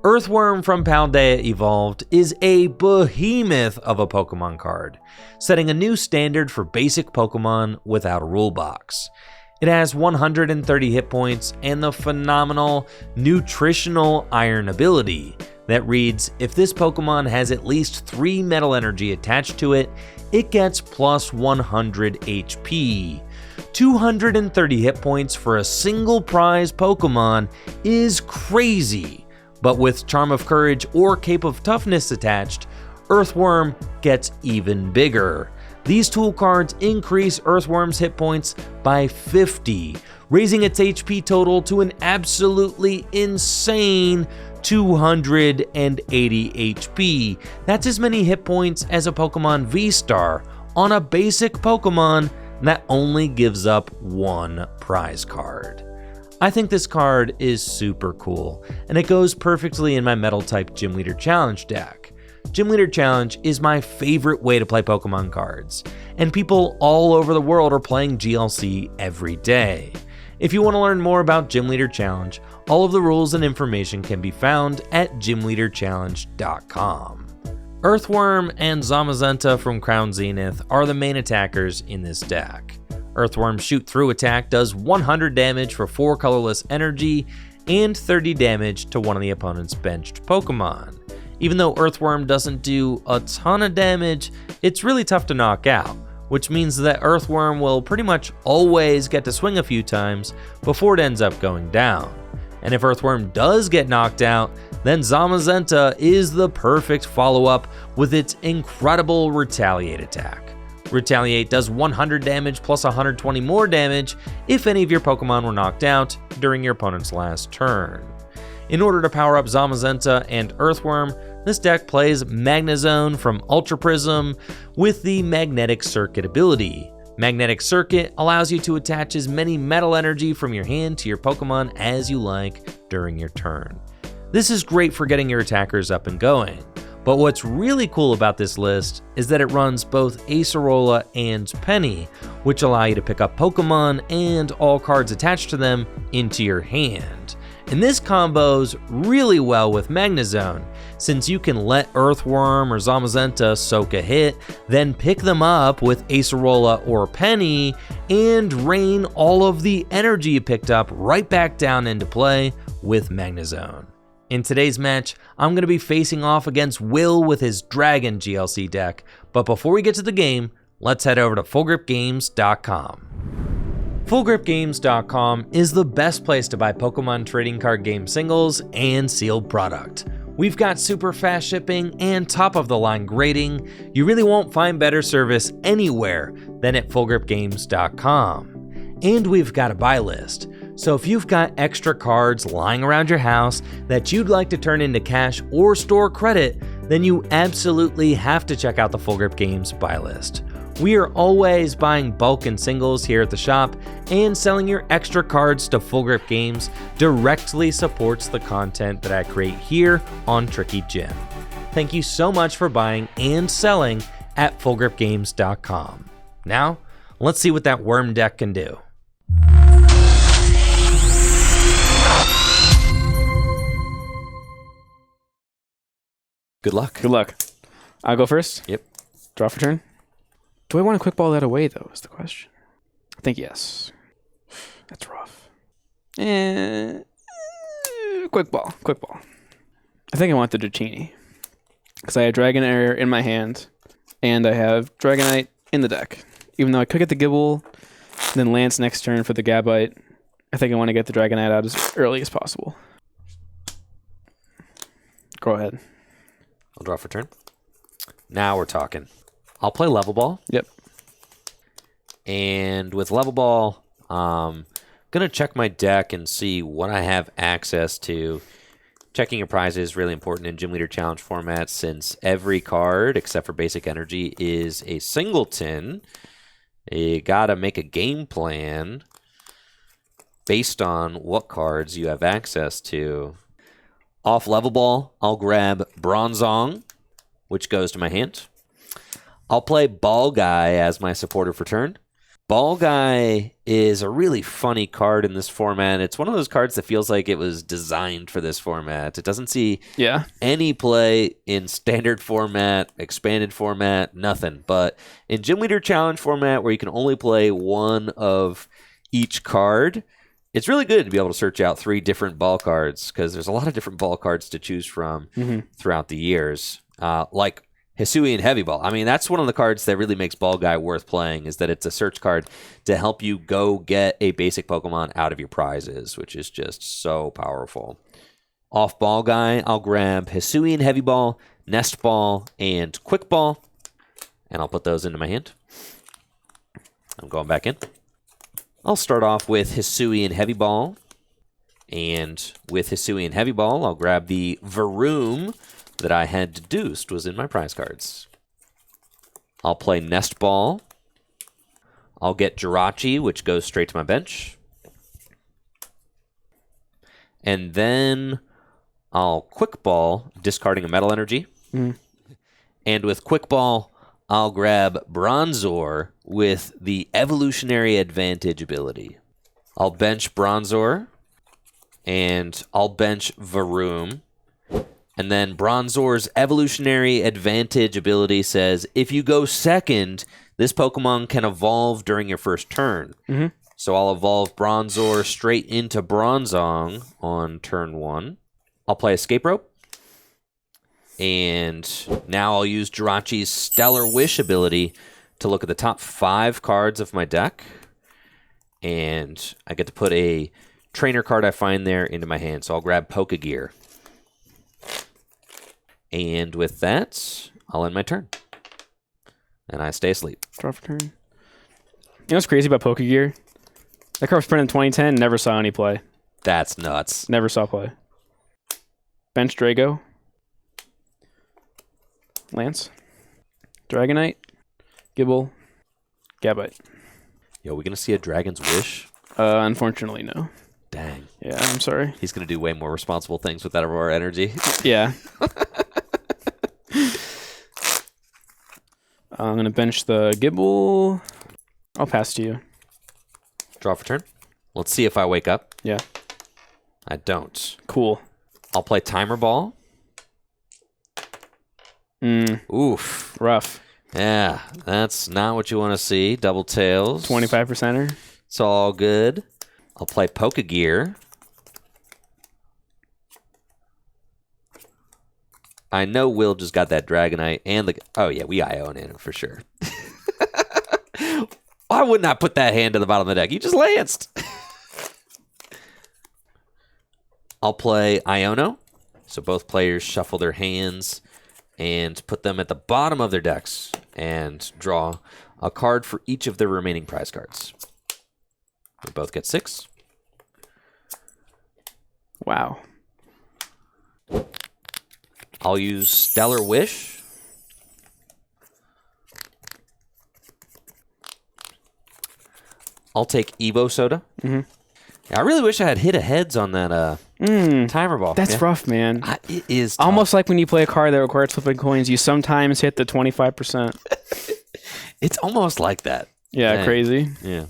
Orthworm from Paldea Evolved is a behemoth of a Pokemon card, setting a new standard for basic Pokemon without a rule box. It has 130 hit points and the phenomenal nutritional iron ability that reads, if this Pokemon has at least 3 metal energy attached to it, it gets plus 100 HP. 230 hit points for a single prize Pokemon is crazy, but with Charm of Courage or Cape of Toughness attached, Orthworm gets even bigger. These tool cards increase Orthworm's hit points by 50, raising its HP total to an absolutely insane 280 HP. That's as many hit points as a Pokemon V-Star on a basic Pokemon that only gives up 1 prize card. I think this card is super cool, and it goes perfectly in my Metal-type Gym Leader Challenge deck. Gym Leader Challenge is my favorite way to play Pokemon cards, and people all over the world are playing GLC every day. If you want to learn more about Gym Leader Challenge, all of the rules and information can be found at gymleaderchallenge.com. Orthworm and Zamazenta from Crown Zenith are the main attackers in this deck. Orthworm's Shoot Through attack does 100 damage for 4 colorless energy and 30 damage to one of the opponent's benched Pokemon. Even though Orthworm doesn't do a ton of damage, it's really tough to knock out, which means that Orthworm will pretty much always get to swing a few times before it ends up going down. And if Orthworm does get knocked out, then Zamazenta is the perfect follow-up with its incredible Retaliate attack. Retaliate does 100 damage plus 120 more damage if any of your Pokemon were knocked out during your opponent's last turn. In order to power up Zamazenta and Orthworm, this deck plays Magnezone from Ultra Prism with the Magnetic Circuit ability. Magnetic Circuit allows you to attach as many metal energy from your hand to your Pokemon as you like during your turn. This is great for getting your attackers up and going, but what's really cool about this list is that it runs both Acerola and Penny, which allow you to pick up Pokemon and all cards attached to them into your hand. And this combos really well with Magnezone, since you can let Orthworm or Zamazenta soak a hit, then pick them up with Acerola or Penny, and rain all of the energy you picked up right back down into play with Magnezone. In today's match, I'm going to be facing off against Will with his Dragon GLC deck, but before we get to the game, let's head over to FullGripGames.com. FullGripGames.com is the best place to buy Pokemon trading card game singles and sealed product. We've got super fast shipping and top-of-the-line grading. You really won't find better service anywhere than at FullGripGames.com. And we've got a buy list. So if you've got extra cards lying around your house that you'd like to turn into cash or store credit, then you absolutely have to check out the Full Grip Games buy list. We are always buying bulk and singles here at the shop, and selling your extra cards to Full Grip Games directly supports the content that I create here on Tricky Gym. Thank you so much for buying and selling at FullGripGames.com. Now, let's see what that worm deck can do. Good luck. Good luck. I'll go first? Yep. Draw for turn? Do I want to quick ball that away, though, is the question. I think yes. That's rough. Quick ball. I think I want the Dratini, because I have Dragonair in my hand, and I have Dragonite in the deck. Even though I could get the Gible, and then Lance next turn for the Gabite, I think I want to get the Dragonite out as early as possible. Go ahead. I'll draw for turn. Now we're talking. I'll play Level Ball. Yep. And with Level Ball, going to check my deck and see what I have access to. Checking your prizes is really important in Gym Leader Challenge format, since every card, except for Basic Energy, is a singleton. You got to make a game plan based on what cards you have access to. Off Level Ball, I'll grab Bronzong, which goes to my hand. I'll play Ball Guy as my supporter for turn. Ball Guy is a really funny card in this format. It's one of those cards that feels like it was designed for this format. It doesn't see any play in standard format, expanded format, nothing. But in Gym Leader Challenge format, where you can only play one of each card, it's really good to be able to search out 3 different ball cards, because there's a lot of different ball cards to choose from throughout the years. Like Hisuian Heavy Ball. I mean, that's one of the cards that really makes Ball Guy worth playing, is that it's a search card to help you go get a basic Pokemon out of your prizes, which is just so powerful. Off Ball Guy, I'll grab Hisuian Heavy Ball, Nest Ball, and Quick Ball, and I'll put those into my hand. I'm going back in. I'll start off with Hisuian Heavy Ball, and with Hisuian Heavy Ball, I'll grab the Varoom that I had deduced was in my prize cards. I'll play Nest Ball. I'll get Jirachi, which goes straight to my bench. And then I'll Quick Ball, discarding a Metal Energy. And with Quick Ball, I'll grab Bronzor with the Evolutionary Advantage ability. I'll bench Bronzor, and I'll bench Varoom. And then Bronzor's Evolutionary Advantage ability says, if you go second, this Pokemon can evolve during your first turn. So I'll evolve Bronzor straight into Bronzong on turn 1. I'll play Escape Rope. And now I'll use Jirachi's Stellar Wish ability to look at the top 5 cards of my deck. And I get to put a trainer card I find there into my hand. So I'll grab Pokegear. And with that, I'll end my turn. And I stay asleep. Draw for turn. You know what's crazy about Pokegear? That card was printed in 2010, never saw any play. That's nuts. Never saw play. Bench Drago. Lance. Dragonite. Gibble. Gabite. Yo, we going to see a Dragon's Wish? Unfortunately, no. Dang. Yeah, I'm sorry. He's going to do way more responsible things with that Aurora energy. Yeah. I'm going to bench the Gibble. I'll pass to you. Draw for turn. Let's see if I wake up. Yeah. I don't. Cool. I'll play Timer Ball. Oof. Rough. Yeah, that's not what you want to see. Double tails. 25%er. It's all good. I'll play Pokegear. I know Will just got that Dragonite and the... Oh, yeah, we Ione in it for sure. Why wouldn't I put that hand to the bottom of the deck? You just lanced. I'll play Iono. So both players shuffle their hands and put them at the bottom of their decks and draw a card for each of their remaining prize cards. We both get 6. Wow. I'll use Stellar Wish. I'll take Evo Soda. Yeah, I really wish I had hit a heads on that Timer Ball. That's rough, man. It is tough. Almost like when you play a card that requires flipping coins, you sometimes hit the 25%. It's almost like that. Yeah, Dang. crazy. Yeah.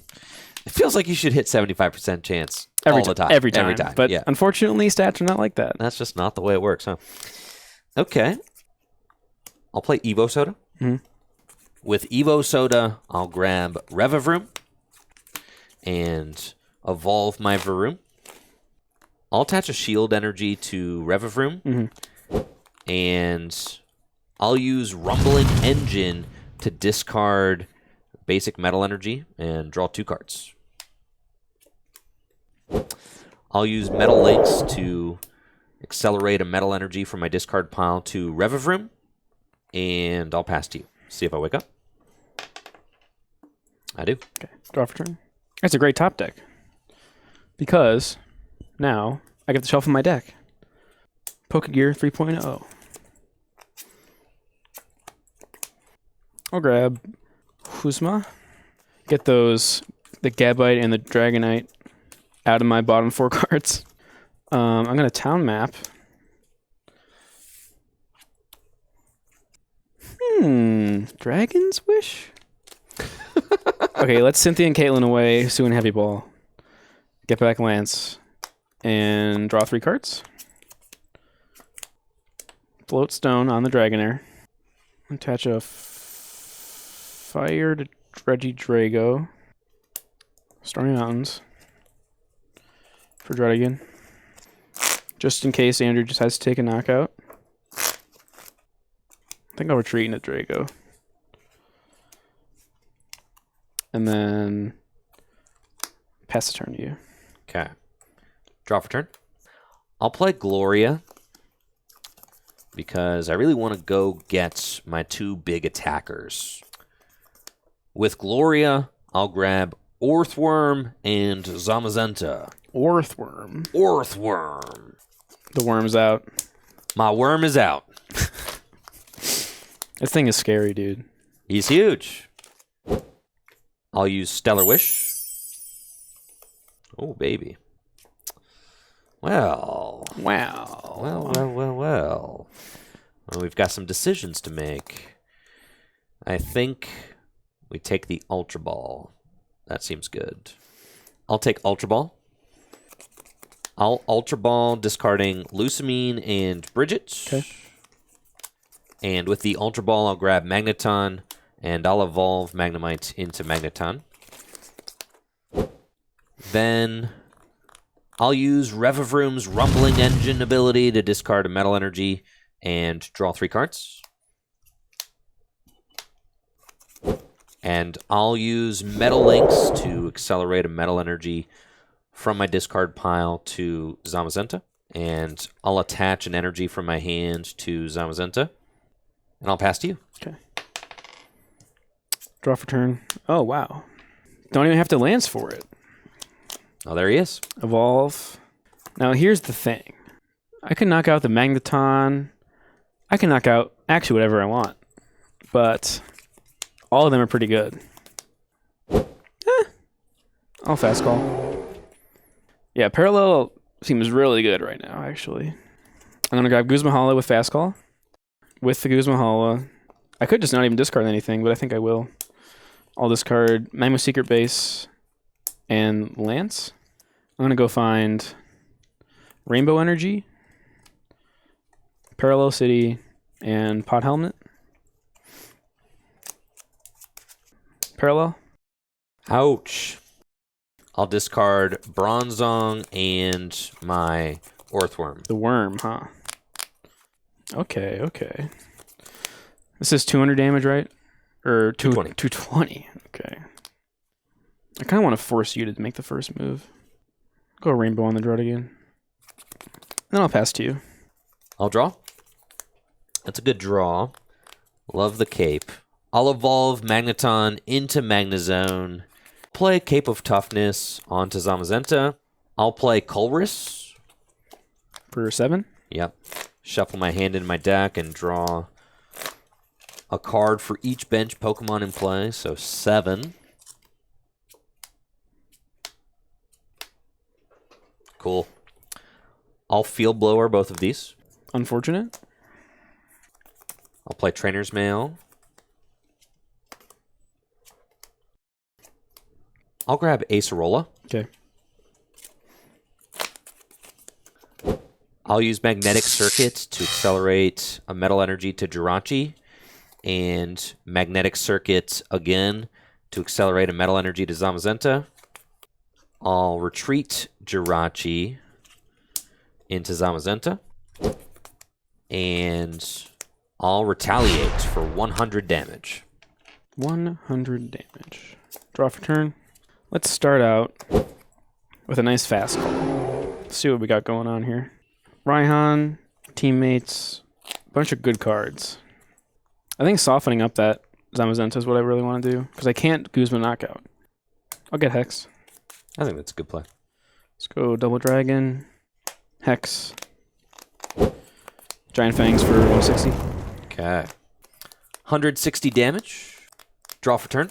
It feels like you should hit 75% chance all the time. Every time. But yeah. unfortunately, stats are not like that. That's just not the way it works, huh? Okay. I'll play Evo Soda. With Evo Soda, I'll grab Revavroom and evolve my Varoom. I'll attach a Shield Energy to Revavroom. And I'll use Rumbling Engine to discard basic Metal Energy and draw 2 cards. I'll use Metal Links to accelerate a Metal Energy from my discard pile to Revavroom, and I'll pass to you. See if I wake up. I do. Okay, draw for turn. That's a great top deck. Because now I get to shuffle my deck. Pokegear 3.0. I'll grab Huzma. Get the Gabite and the Dragonite out of my bottom 4 cards. I'm going to town map. Dragon's Wish? Okay, let's Cynthia and Caitlin away. Sue and Heavy Ball. Get back Lance. And draw 3 cards. Float Stone on the Dragonair. Attach a Fire to Reggie Drago. Stormy Mountains. For Dredigan. Just in case Andrew just has to take a knockout. I think I'll retreat into Drago. And then pass the turn to you. Okay. Draw for turn. I'll play Gloria because I really want to go get my 2 big attackers. With Gloria, I'll grab Orthworm and Zamazenta. Orthworm. Orthworm. The worm's out. My worm is out. This thing is scary, dude. He's huge. I'll use Stellar Wish. Oh, baby. Well. Wow. Well, we've got some decisions to make. I think we take the Ultra Ball. That seems good. I'll take Ultra Ball. I'll Ultra Ball, discarding Lusamine and Bridget. Okay. And with the Ultra Ball, I'll grab Magneton, and I'll evolve Magnemite into Magneton. Then I'll use Revavroom's Rumbling Engine ability to discard a Metal Energy and draw 3 cards. And I'll use Metal Links to accelerate a Metal Energy from my discard pile to Zamazenta. And I'll attach an energy from my hand to Zamazenta. And I'll pass to you. Okay. Draw for turn. Oh, wow. Don't even have to lance for it. Oh, there he is. Evolve. Now, here's the thing. I can knock out the Magneton. I can knock out actually whatever I want. But all of them are pretty good. I'll fast call. Yeah, Parallel seems really good right now, actually. I'm going to grab Guzma Hala with fast call. With the Guzma Hala, I could just not even discard anything, but I think I will. I'll discard Magma Secret Base and Lance. I'm going to go find Rainbow Energy, Parallel City, and Pod Helmet. Parallel. Ouch. I'll discard Bronzong and my Orthworm. The worm, huh? Okay, okay. This is 200 damage, right? Or 220. 220. Okay. I kind of want to force you to make the first move. Go Rainbow on the Dredigan. Then I'll pass to you. I'll draw. That's a good draw. Love the cape. I'll evolve Magneton into Magnezone. Play Cape of Toughness onto Zamazenta. I'll play Colress. For 7? Yep. Shuffle my hand in my deck and draw a card for each bench Pokemon in play, so 7. Cool. I'll Field Blower both of these. Unfortunate. I'll play Trainer's Mail. I'll grab Acerola. Okay. I'll use Magnetic Circuit to accelerate a Metal Energy to Jirachi, and Magnetic Circuit again to accelerate a Metal Energy to Zamazenta. I'll retreat Jirachi into Zamazenta, and I'll retaliate for 100 damage. 100 damage. Draw for turn. Let's start out with a nice fast call. Let's see what we got going on here. Raihan, teammates, bunch of good cards. I think softening up that Zamazenta is what I really want to do, because I can't Guzma knockout. I'll get Hex. I think that's a good play. Let's go Double Dragon, Hex, Giant Fangs for 160. Okay. 160 damage. Draw for turn.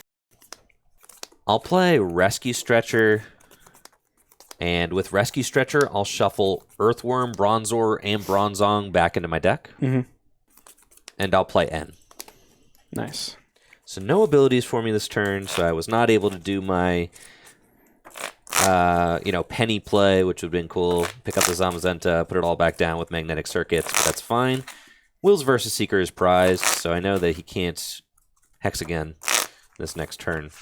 I'll play Rescue Stretcher. And with Rescue Stretcher, I'll shuffle Earthworm, Bronzor, and Bronzong back into my deck. Mm-hmm. And I'll play N. Nice. So no abilities for me this turn, so I was not able to do my, penny play, which would have been cool. Pick up the Zamazenta, put it all back down with magnetic circuits, but that's fine. Will's Versus Seeker is prized, so I know that he can't hex again this next turn.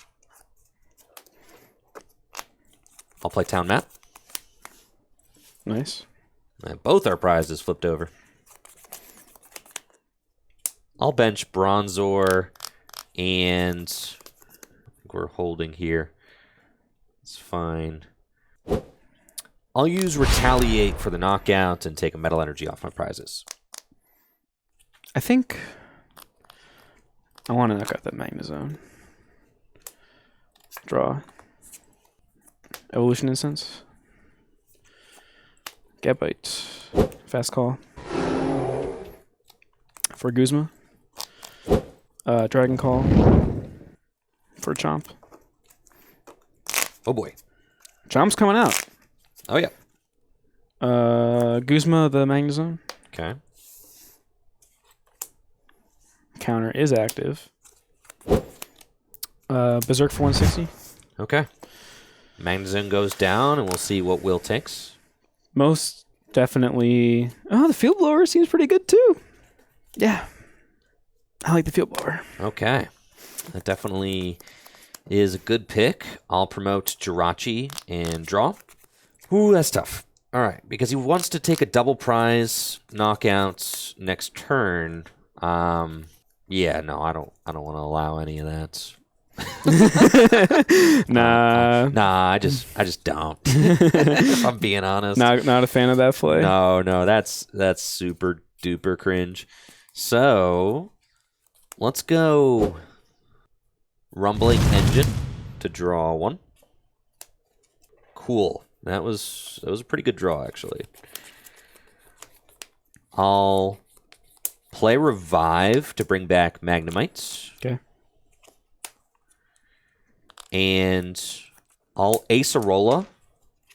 I'll play Town Map. Nice. And both our prizes flipped over. I'll bench Bronzor, and I think we're holding here. It's fine. I'll use Retaliate for the knockout and take a Metal Energy off my prizes. I think I want to knock out that Magnezone. Draw. Evolution Incense. Gabite. Fast Call. For Guzma. Dragon Call. For Chomp. Oh boy. Chomp's coming out. Oh yeah. Guzma the Magnezone. Okay. Counter is active. Berserk for 160. Okay. Magnezone goes down, and we'll see what Will takes. Most definitely. Oh, the Field Blower seems pretty good too. Yeah. I like the Field Blower. Okay. That definitely is a good pick. I'll promote Jirachi and draw. Ooh, that's tough. All right, because he wants to take a double prize knockout next turn. Yeah, no, I don't want to allow any of that. Nah. Nah, I just don't. If I'm being honest. Not a fan of that play. No, that's super duper cringe. So let's go Rumbling Engine to draw one. Cool. That was a pretty good draw, actually. I'll play Revive to bring back Magnemites. Okay. And I'll Acerola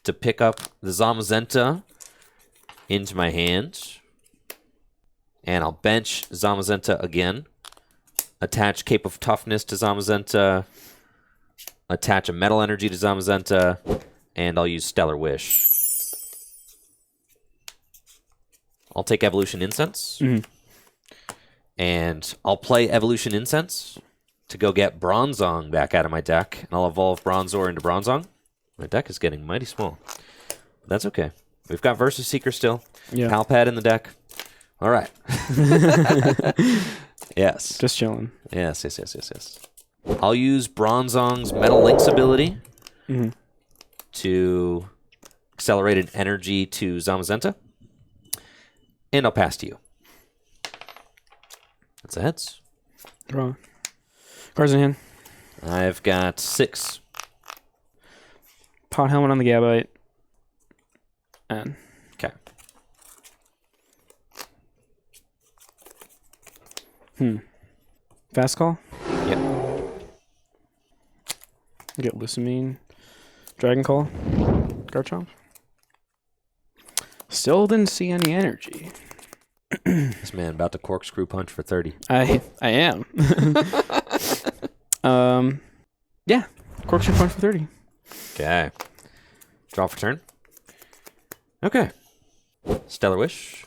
to pick up the Zamazenta into my hand. And I'll bench Zamazenta again. Attach Cape of Toughness to Zamazenta. Attach a Metal Energy to Zamazenta. And I'll use Stellar Wish. I'll take Evolution Incense. Mm-hmm. And I'll play Evolution Incense to go get Bronzong back out of my deck. And I'll evolve Bronzor into Bronzong. My deck is getting mighty small. But that's okay. We've got Versus Seeker still. Yeah. Palpad in the deck. All right. Yes. Just chilling. Yes. I'll use Bronzong's Metal Links ability to accelerate an energy to Zamazenta. And I'll pass to you. That's a heads. Draw. Cards in hand. I've got 6. Pot Helmet on the Gabite. And Okay. Fast Call. Yep. Get Lucamine. Dragon Call. Garchomp. Still didn't see any energy. This man about to corkscrew punch for 30. I am. Yeah. Corkscrew punch for 30. Okay. Draw for turn. Okay. Stellar Wish.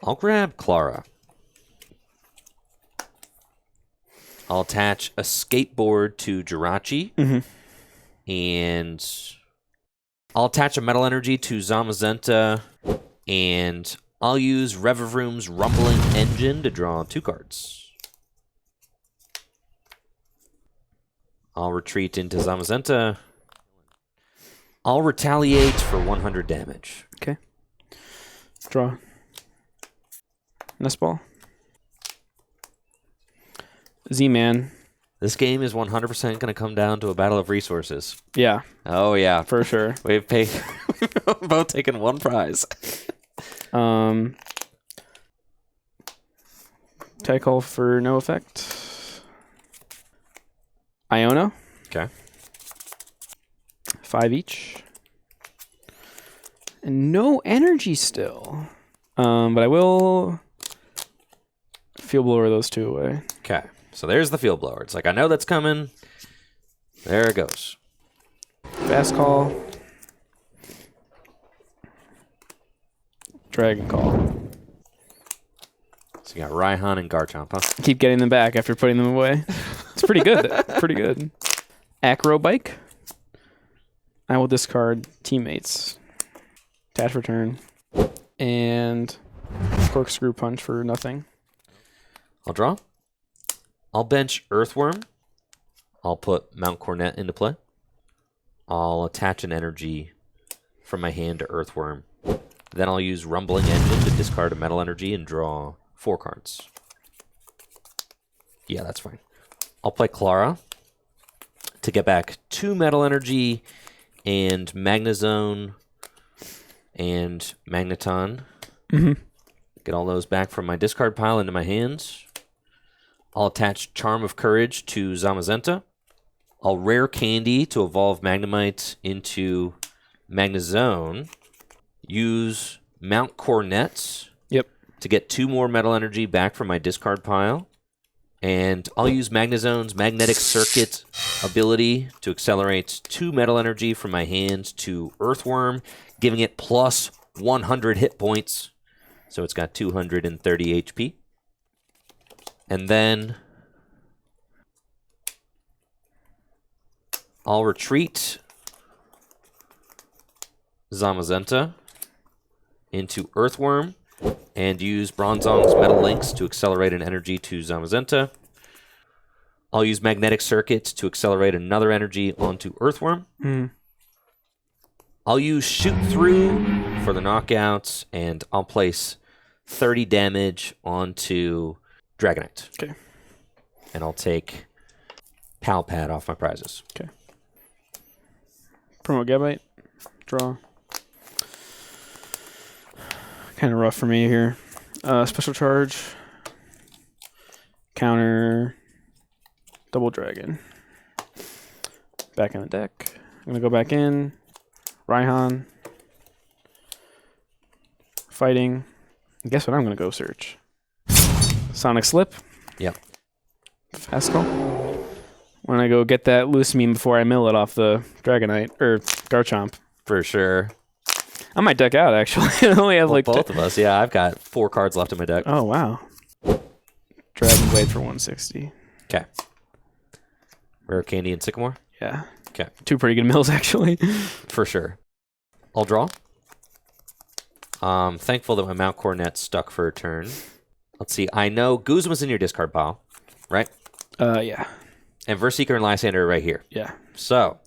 I'll grab Clara. I'll attach a skateboard to Jirachi. And I'll attach a Metal Energy to Zamazenta. And I'll use Revavroom's Rumbling Engine to draw 2 cards. I'll retreat into Zamazenta. I'll retaliate for 100 damage. Okay. Draw. Nest Ball. Z-Man. This game is 100% going to come down to a battle of resources. Yeah. Oh, yeah. For sure. We've both taken 1 prize. Call for no effect. Iono. Okay. 5 each. And no energy still. But I will field blower those two away. Okay, so there's the field blower. It's like, I know that's coming. There it goes. Fast call. Dragon call. So you got Raihan and Garchomp, huh? Keep getting them back after putting them away. It's pretty good. Pretty good. Acro Bike. I will discard teammates. Attach return. And Corkscrew Punch for nothing. I'll draw. I'll bench Earthworm. I'll put Mount Cornet into play. I'll attach an energy from my hand to Earthworm. Then I'll use Rumbling Engine to discard a metal energy and draw 4 cards. Yeah, that's fine. I'll play Clara to get back 2 metal energy and Magnezone and Magneton. Get all those back from my discard pile into my hands. I'll attach Charm of Courage to Zamazenta. I'll rare Candy to evolve Magnemite into Magnezone. Use Mount Cornet to get 2 more metal energy back from my discard pile. And I'll use Magnezone's Magnetic Circuit ability to accelerate 2 metal energy from my hand to Earthworm, giving it plus 100 hit points. So it's got 230 HP. And then I'll retreat Zamazenta into Earthworm and use Bronzong's Metal Links to accelerate an energy to Zamazenta. I'll use Magnetic Circuit to accelerate another energy onto Earthworm. I'll use Shoot Through for the knockouts, and I'll place 30 damage onto Dragonite. Okay. And I'll take Pal Pad off my prizes. Okay. Promo Gabite. Draw. Kind of rough for me here. Special charge. Counter. Double Dragon. Back in the deck. I'm going to go back in. Raihan. Fighting. Guess what I'm going to go search? Sonic Slip. Yep. Fast call. When I go get that loose meme before I mill it off the Dragonite or Garchomp. For sure. I might deck out actually. I only have like both of us. Yeah, I've got 4 cards left in my deck. Oh wow. Dragon Blade for 160. Okay. Rare Candy and Sycamore? Yeah. Okay. 2 pretty good mills actually. For sure. I'll draw. Thankful that my Mount Cornet stuck for a turn. Let's see. I know Guzma's in your discard pile, right? Yeah. And Verseeker and Lysander are right here. Yeah. So,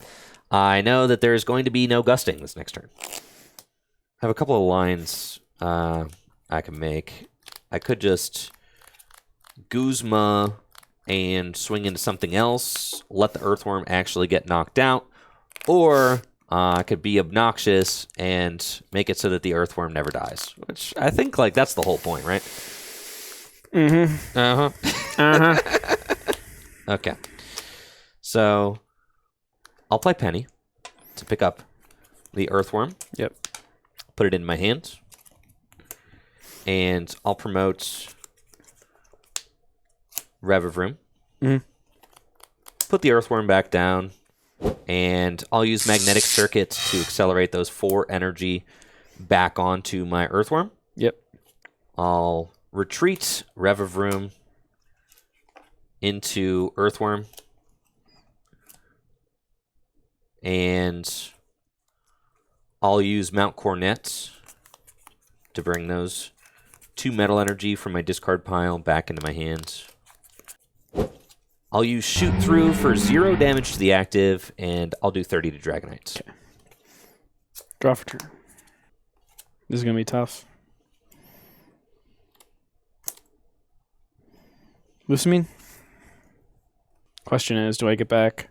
I know that there's going to be no gusting this next turn. I have a couple of lines I can make. I could just Guzma and swing into something else, let the Earthworm actually get knocked out, or I could be obnoxious and make it so that the Earthworm never dies, which I think like that's the whole point, right? Mm-hmm. Uh-huh. Uh-huh. Okay. So, I'll play Penny to pick up the Earthworm. Yep. Put it in my hand. And I'll promote Revavroom. Put the Earthworm back down. And I'll use Magnetic Circuit to accelerate those 4 energy back onto my Earthworm. Yep. I'll retreat Revavroom into Earthworm. And I'll use Mount Cornet to bring those 2 metal energy from my discard pile back into my hands. I'll use Shoot Through for 0 damage to the active, and I'll do 30 to Dragonite. Okay. Draw for turn. This is going to be tough. Lusamine? Question is, do I get back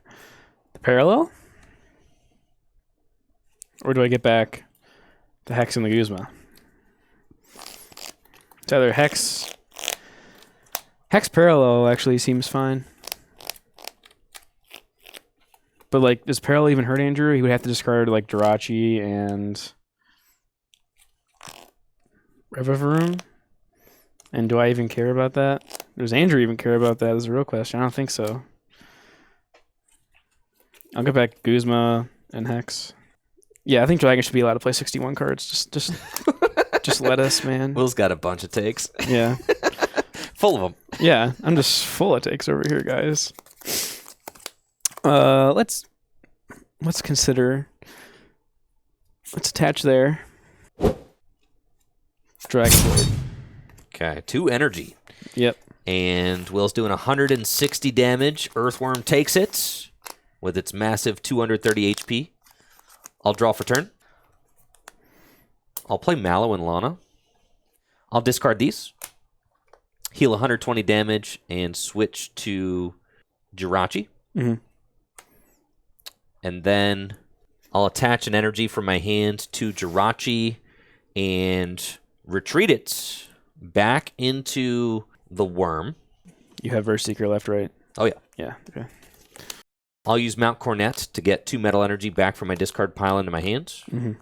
the Parallel? Or do I get back the Hex and the Guzma? It's either Hex... Hex Parallel actually seems fine. But, like, does Parallel even hurt Andrew? He would have to discard, like, Jirachi and Revivaroom? And do I even care about that? Does Andrew even care about that is a real question. I don't think so. I'll get back Guzma and Hex. Yeah, I think Dragon should be allowed to play 61 cards. Just let us, man. Will's got a bunch of takes. Yeah. Full of them. Yeah, I'm just full of takes over here, guys. Let's consider. Let's attach there. Dragon Blade. Okay, 2 energy. Yep. And Will's doing 160 damage. Earthworm takes it with its massive 230 HP. I'll draw for turn. I'll play Mallow and Lana. I'll discard these. Heal 120 damage and switch to Jirachi. Mm-hmm. And then I'll attach an energy from my hand to Jirachi and retreat it back into the worm. You have Verse Seeker left, right? Oh, yeah. Yeah, okay. I'll use Mount Cornet to get 2 metal energy back from my discard pile into my hands. Mm-hmm.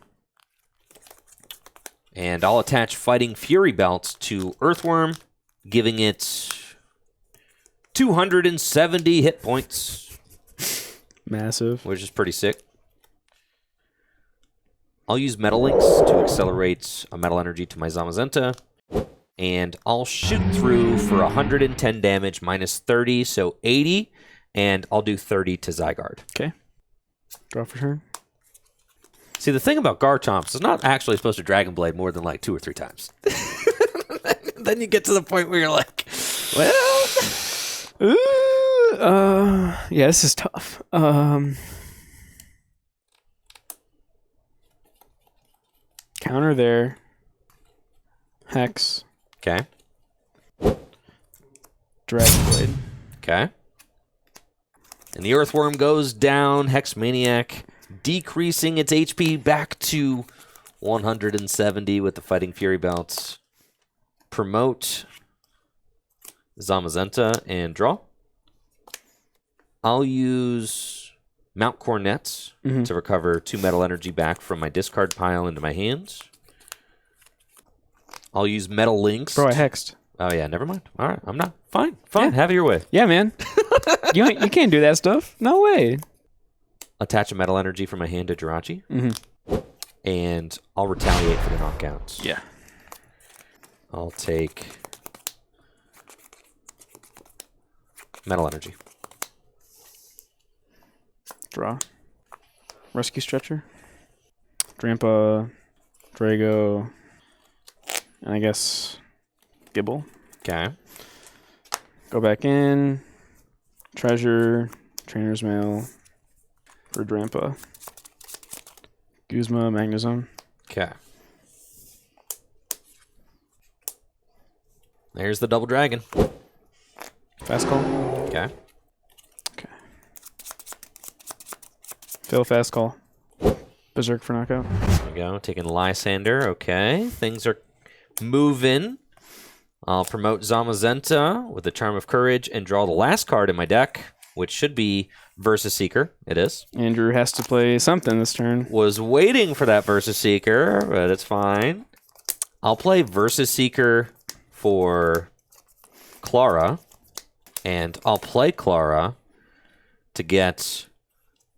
And I'll attach Fighting Fury Belt to Earthworm, giving it 270 hit points. Massive. Which is pretty sick. I'll use Metal Links to accelerate a metal energy to my Zamazenta. And I'll shoot through for 110 damage, minus 30, so 80. And I'll do 30 to Zygarde. Okay. Draw for turn. See, the thing about Garchomps is not actually supposed to Dragon Blade more than like 2 or 3 times. Then you get to the point where you're like, well... Yeah, this is tough. Counter there. Hex. Okay. Dragon Blade. Okay. And the Earthworm goes down. Hex Maniac decreasing its HP back to 170 with the Fighting Fury Belts. Promote Zamazenta and draw. I'll use Mount Cornet to recover 2 metal energy back from my discard pile into my hands. I'll use Metal Links. Bro, I hexed. Oh, yeah, never mind. All right, I'm not. Fine, yeah. Have it your way. Yeah, man. you can't do that stuff. No way. Attach a metal energy from my hand to Jirachi. Mm-hmm. And I'll retaliate for the knockouts. Yeah. I'll take metal energy. Draw. Rescue Stretcher. Drampa. Drago. And I guess Gibble. Okay. Go back in. Treasure. Trainer's Mail. For Drampa. Guzma. Magnezone. Okay. There's the double dragon. Fast call. Okay. Okay. Fail fast call. Berserk for knockout. There we go. Taking Lysander. Okay. Things are moving. I'll promote Zamazenta with the Charm of Courage and draw the last card in my deck, which should be Versus Seeker. It is. Andrew has to play something this turn. Was waiting for that Versus Seeker, but it's fine. I'll play Versus Seeker for Clara, and I'll play Clara to get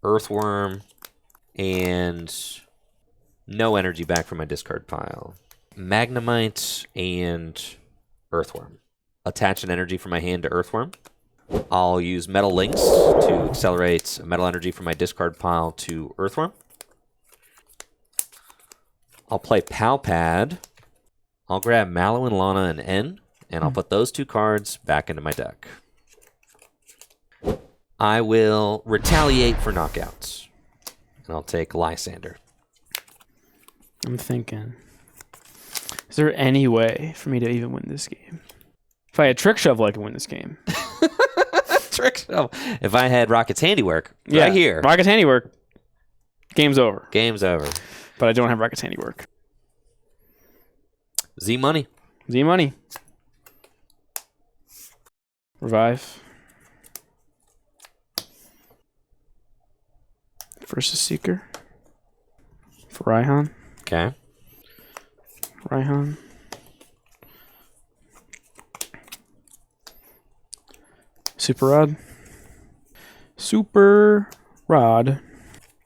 Earthworm and no energy back from my discard pile. Magnemite and Earthworm. Attach an energy from my hand to Earthworm. I'll use Metal Links to accelerate a metal energy from my discard pile to Earthworm. I'll play Palpad. I'll grab Mallow and Lana and N, and I'll put those 2 cards back into my deck. I will retaliate for knockouts. And I'll take Lysander. I'm thinking. Is there any way for me to even win this game? If I had Trick Shovel, I could win this game. Trick Shovel. If I had Rocket's Handiwork, right here. Rocket's Handiwork. Game's over. Game's over. But I don't have Rocket's Handiwork. Z-Money. Z-Money. Revive. Versus Seeker. For Raihan. Okay. Raihan. Super Rod. Super Rod.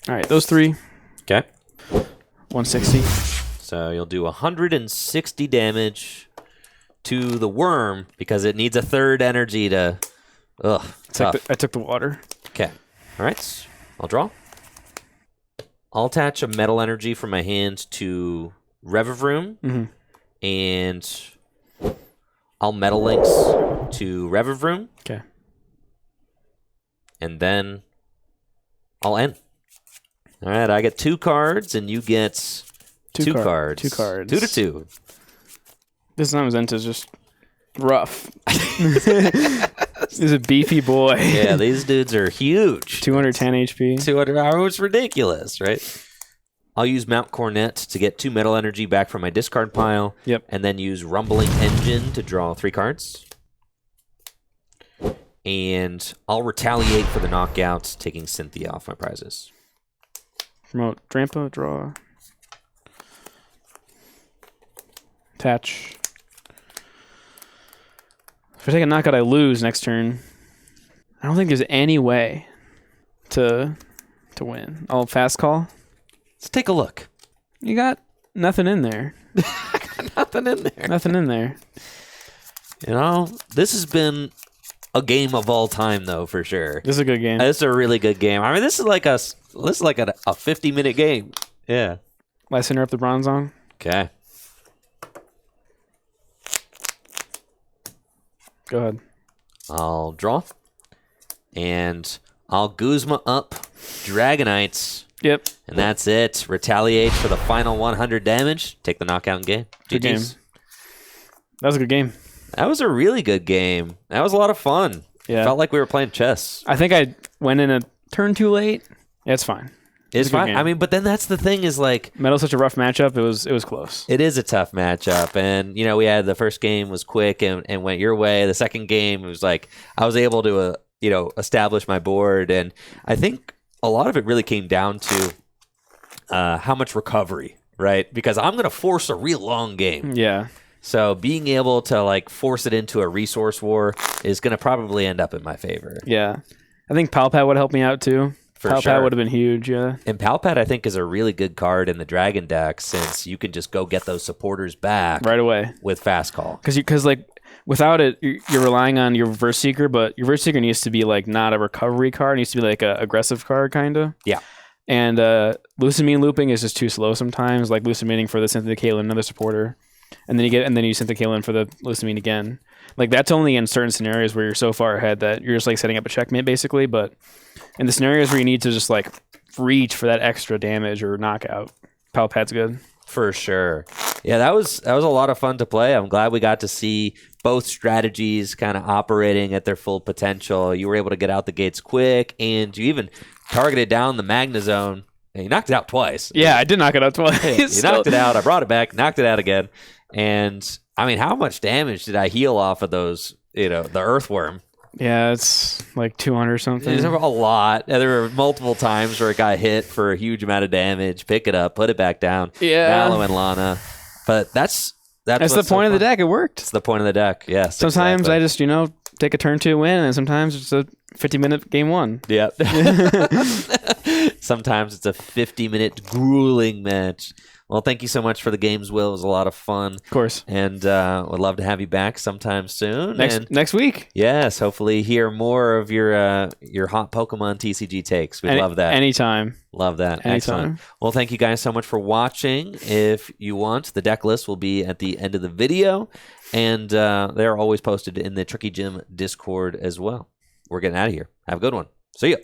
All right, those 3. Okay. 160. So you'll do 160 damage to the worm because it needs a third energy to... Ugh, tough. I took the water. Okay. All right. I'll draw. I'll attach a metal energy from my hand to Revivroom, and I'll Metal Links to Revivroom. Okay. And then I'll end. All right, I get 2 cards, and you get 2 cards. 2 cards. 2 to 2. This Zamazenta is just rough. He's a beefy boy. Yeah, these dudes are huge. 210 HP. 200. It's ridiculous, right? I'll use Mount Cornet to get 2 metal energy back from my discard pile. Yep. And then use Rumbling Engine to draw 3 cards. And I'll retaliate for the knockout, taking Cynthia off my prizes. Promote Drampa, draw. Attach. If I take a knockout, I lose next turn. I don't think there's any way to win. I'll fast call. Let's take a look. You got nothing in there. Nothing in there. Nothing in there. You know, this has been a game of all time, though, for sure. This is a good game. This is a really good game. I mean, this is like a 50-minute game. Yeah. Last center up the bronze on. Okay. Go ahead. I'll draw. And I'll Guzma up Dragonites. Yep. And that's it. Retaliate for the final 100 damage. Take the knockout game. Good game. GG's. That was a good game. That was a really good game. That was a lot of fun. Yeah. Felt like we were playing chess. I think I went in a turn too late. Yeah, it's fine. It's fine. I mean, but then that's the thing is like... Metal's such a rough matchup. It was close. It is a tough matchup. And, you know, we had the first game was quick and went your way. The second game, it was like I was able to, establish my board. And I think a lot of it really came down to how much recovery, right? Because I'm going to force a real long game. Yeah. So being able to like force it into a resource war is going to probably end up in my favor. Yeah. I think Palpat would help me out too. For Palpat sure. would have been huge, yeah. And Palpat, I think, is a really good card in the Dragon deck since you can just go get those supporters back right away with Fast Call. Because like without it, you're relying on your Reverse Seeker, but your Reverse Seeker needs to be like not a recovery card. It needs to be like an aggressive card, kind of. Yeah. And Lusamine looping is just too slow sometimes. Like Lusamine for the Cynthia Kaelin, another supporter, and then you Cynthia Kaelin for the Lusamine again. Like that's only in certain scenarios where you're so far ahead that you're just like setting up a checkmate basically. But in the scenarios where you need to just like reach for that extra damage or knockout, Palpat's good. For sure. Yeah, that was a lot of fun to play. I'm glad we got to see both strategies kind of operating at their full potential. You were able to get out the gates quick, and you even targeted down the Magna Zone. And you knocked it out twice. Yeah, I did knock it out twice. You knocked it out. I brought it back, knocked it out again. And, I mean, how much damage did I heal off of those, the Earthworm? Yeah, it's like 200 or something. There's a lot. There were multiple times where it got hit for a huge amount of damage. Pick it up, put it back down. Yeah. Mallow and Lana. But that's the point of the deck. It worked. It's the point of the deck, yes. Sometimes exactly. I just, take a turn to win, and sometimes it's a 50-minute game one. Yep. Sometimes it's a 50-minute grueling match. Well, thank you so much for the games, Will. It was a lot of fun. Of course. And would love to have you back sometime soon. Next week. Yes, hopefully hear more of your hot Pokemon TCG takes. We'd love that. Anytime. Love that. Anytime. Excellent. Well, thank you guys so much for watching. If you want, the deck list will be at the end of the video. And they're always posted in the Tricky Gym Discord as well. We're getting out of here. Have a good one. See ya.